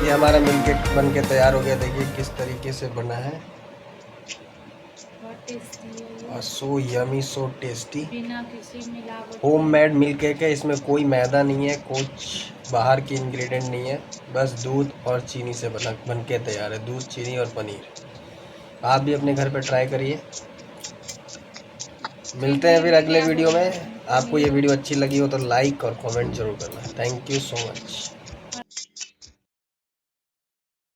ये हमारा मिलके बन के तैयार हो गया। देखिए किस तरीके से बना है और सो यमी, सो टेस्टी। बिना किसी मिलावट, होममेड मिल्क केक है। इसमें कोई मैदा नहीं है, कुछ बाहर की इंग्रेडिएंट नहीं है, बस दूध और चीनी से बन के तैयार है। दूध, चीनी और पनीर। आप भी अपने घर पे ट्राई करिए। मिलते हैं फिर अगले वीडियो में। आपको ये वीडियो अच्छी लगी हो तो लाइक और कमेंट जरूर करना। Thank you so much.